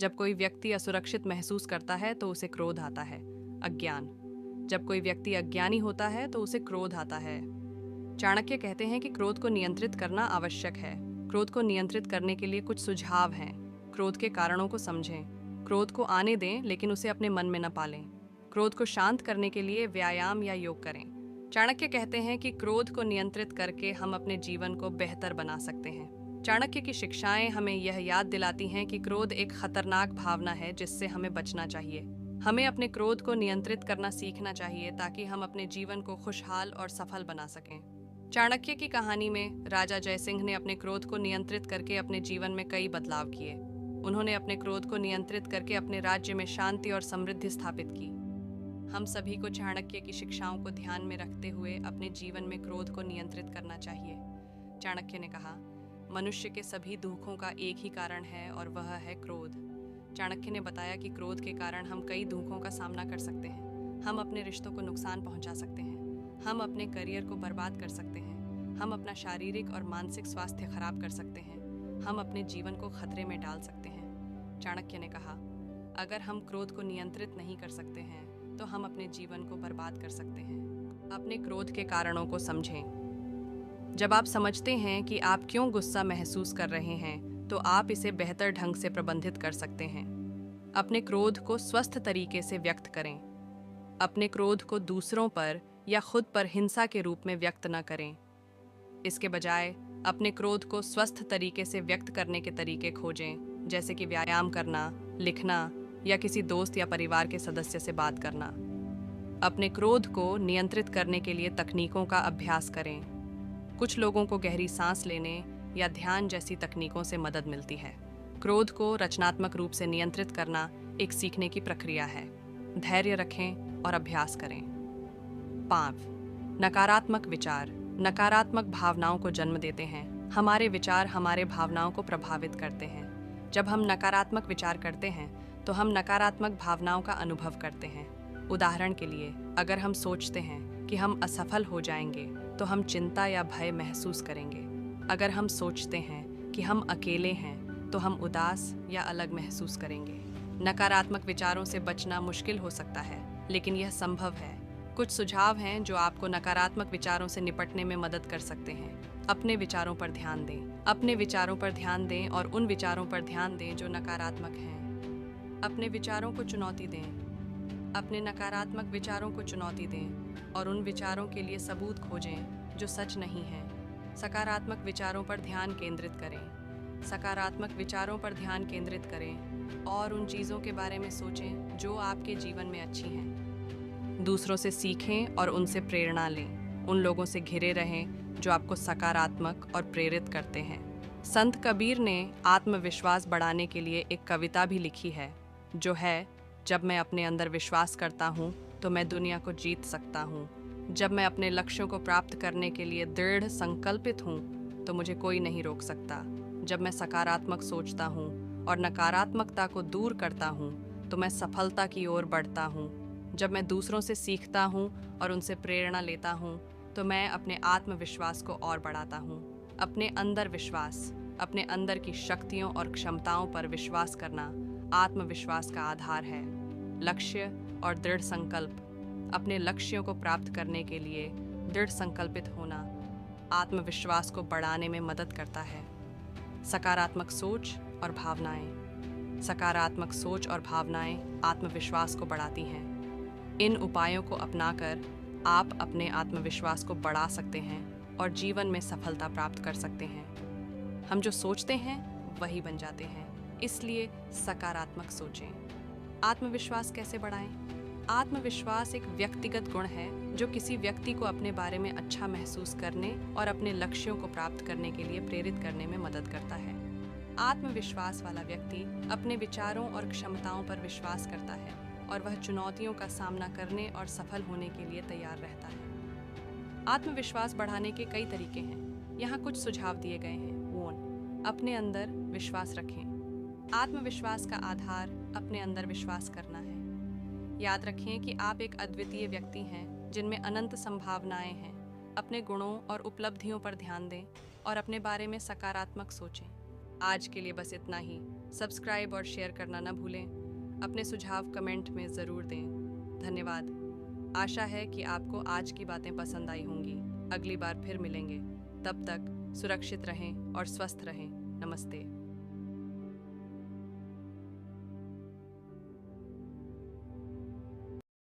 जब कोई व्यक्ति असुरक्षित महसूस करता है तो उसे क्रोध आता है। अज्ञान। जब कोई व्यक्ति अज्ञानी होता है तो उसे क्रोध आता है। चाणक्य कहते हैं कि क्रोध को नियंत्रित करना आवश्यक है। क्रोध को नियंत्रित करने के लिए कुछ सुझाव हैं। क्रोध के कारणों को समझें। क्रोध को आने दें लेकिन उसे अपने मन में न पालें। क्रोध को शांत करने के लिए व्यायाम या योग करें। चाणक्य कहते हैं कि क्रोध को नियंत्रित करके हम अपने जीवन को बेहतर बना सकते हैं। चाणक्य की शिक्षाएं हमें यह याद दिलाती हैं कि क्रोध एक खतरनाक भावना है जिससे हमें बचना चाहिए। हमें अपने क्रोध को नियंत्रित करना सीखना चाहिए ताकि हम अपने जीवन को खुशहाल और सफल बना सकें। चाणक्य की कहानी में राजा जयसिंह ने अपने क्रोध को नियंत्रित करके अपने जीवन में कई बदलाव किए। उन्होंने अपने क्रोध को नियंत्रित करके अपने राज्य में शांति और समृद्धि स्थापित की। हम सभी को चाणक्य की शिक्षाओं को ध्यान में रखते हुए अपने जीवन में क्रोध को नियंत्रित करना चाहिए। चाणक्य ने कहा, मनुष्य के सभी दुखों का एक ही कारण है और वह है क्रोध। चाणक्य ने बताया कि क्रोध के कारण हम कई दुखों का सामना कर सकते हैं। हम अपने रिश्तों को नुकसान पहुंचा सकते हैं। हम अपने करियर को बर्बाद कर सकते हैं। हम अपना शारीरिक और मानसिक स्वास्थ्य खराब कर सकते हैं। हम अपने जीवन को खतरे में डाल सकते हैं। चाणक्य ने कहा, अगर हम क्रोध को नियंत्रित नहीं कर सकते हैं तो हम अपने जीवन को बर्बाद कर सकते हैं। अपने क्रोध के कारणों को समझें। जब आप समझते हैं कि आप क्यों गुस्सा महसूस कर रहे हैं तो आप इसे बेहतर ढंग से प्रबंधित कर सकते हैं। अपने क्रोध को स्वस्थ तरीके से व्यक्त करें। अपने क्रोध को दूसरों पर या खुद पर हिंसा के रूप में व्यक्त न करें। इसके बजाय अपने क्रोध को स्वस्थ तरीके से व्यक्त करने के तरीके खोजें, जैसे कि व्यायाम करना, लिखना या किसी दोस्त या परिवार के सदस्य से बात करना। अपने क्रोध को नियंत्रित करने के लिए तकनीकों का अभ्यास करें। कुछ लोगों को गहरी सांस लेने या ध्यान जैसी तकनीकों से मदद मिलती है। क्रोध को रचनात्मक रूप से नियंत्रित करना एक सीखने की प्रक्रिया है। धैर्य रखें और अभ्यास करें। 5. नकारात्मक विचार नकारात्मक भावनाओं को जन्म देते हैं। हमारे विचार हमारे भावनाओं को प्रभावित करते हैं। जब हम नकारात्मक विचार करते हैं तो हम नकारात्मक भावनाओं का अनुभव करते हैं। उदाहरण के लिए, अगर हम सोचते हैं कि हम असफल हो जाएंगे तो हम चिंता या भय महसूस करेंगे। अगर हम सोचते हैं कि हम अकेले हैं तो हम उदास या अलग महसूस करेंगे। नकारात्मक विचारों से बचना मुश्किल हो सकता है, लेकिन यह संभव है। कुछ सुझाव हैं जो आपको नकारात्मक विचारों से निपटने में मदद कर सकते हैं। अपने विचारों पर ध्यान दें। अपने विचारों पर ध्यान दें और उन विचारों पर ध्यान दें जो नकारात्मक हैं। अपने विचारों को चुनौती दें। अपने नकारात्मक विचारों को चुनौती दें और उन विचारों के लिए सबूत खोजें जो सच नहीं हैं। सकारात्मक विचारों पर ध्यान केंद्रित करें। सकारात्मक विचारों पर ध्यान केंद्रित करें और उन चीज़ों के बारे में सोचें जो आपके जीवन में अच्छी हैं। दूसरों से सीखें और उनसे प्रेरणा लें। उन लोगों से घिरे रहें जो आपको सकारात्मक और प्रेरित करते हैं। संत कबीर ने आत्मविश्वास बढ़ाने के लिए एक कविता भी लिखी है, जो है, जब मैं अपने अंदर विश्वास करता हूँ तो मैं दुनिया को जीत सकता हूँ। जब मैं अपने लक्ष्यों को प्राप्त करने के लिए दृढ़ संकल्पित हूँ तो मुझे कोई नहीं रोक सकता। जब मैं सकारात्मक सोचता हूँ और नकारात्मकता को दूर करता हूँ तो मैं सफलता की ओर बढ़ता हूँ। जब मैं दूसरों से सीखता हूँ और उनसे प्रेरणा लेता हूँ तो मैं अपने आत्मविश्वास को और बढ़ाता हूँ। अपने अंदर विश्वास, अपने अंदर की शक्तियों और क्षमताओं पर विश्वास करना आत्मविश्वास का आधार है। लक्ष्य और दृढ़ संकल्प। अपने लक्ष्यों को प्राप्त करने के लिए दृढ़ संकल्पित होना आत्मविश्वास को बढ़ाने में मदद करता है। सकारात्मक सोच और भावनाएं। सकारात्मक सोच और भावनाएं आत्मविश्वास को बढ़ाती हैं। इन उपायों को अपनाकर आप अपने आत्मविश्वास को बढ़ा सकते हैं और जीवन में सफलता प्राप्त कर सकते हैं। हम जो सोचते हैं वही बन जाते हैं, इसलिए सकारात्मक सोचें। आत्मविश्वास कैसे बढ़ाएं? आत्मविश्वास एक व्यक्तिगत गुण है जो किसी व्यक्ति को अपने बारे में अच्छा महसूस करने और अपने लक्ष्यों को प्राप्त करने के लिए प्रेरित करने में मदद करता है। आत्मविश्वास वाला व्यक्ति अपने विचारों और क्षमताओं पर विश्वास करता है और वह चुनौतियों का सामना करने और सफल होने के लिए तैयार रहता है। आत्मविश्वास बढ़ाने के कई तरीके हैं। यहाँ कुछ सुझाव दिए गए हैं। 1. अपने अंदर विश्वास रखें। आत्मविश्वास का आधार अपने अंदर विश्वास करना है। याद रखें कि आप एक अद्वितीय व्यक्ति हैं जिनमें अनंत संभावनाएं हैं। अपने गुणों और उपलब्धियों पर ध्यान दें और अपने बारे में सकारात्मक सोचें। आज के लिए बस इतना ही। सब्सक्राइब और शेयर करना न भूलें। अपने सुझाव कमेंट में ज़रूर दें। धन्यवाद। आशा है कि आपको आज की बातें पसंद आई होंगी। अगली बार फिर मिलेंगे। तब तक सुरक्षित रहें और स्वस्थ रहें। नमस्ते।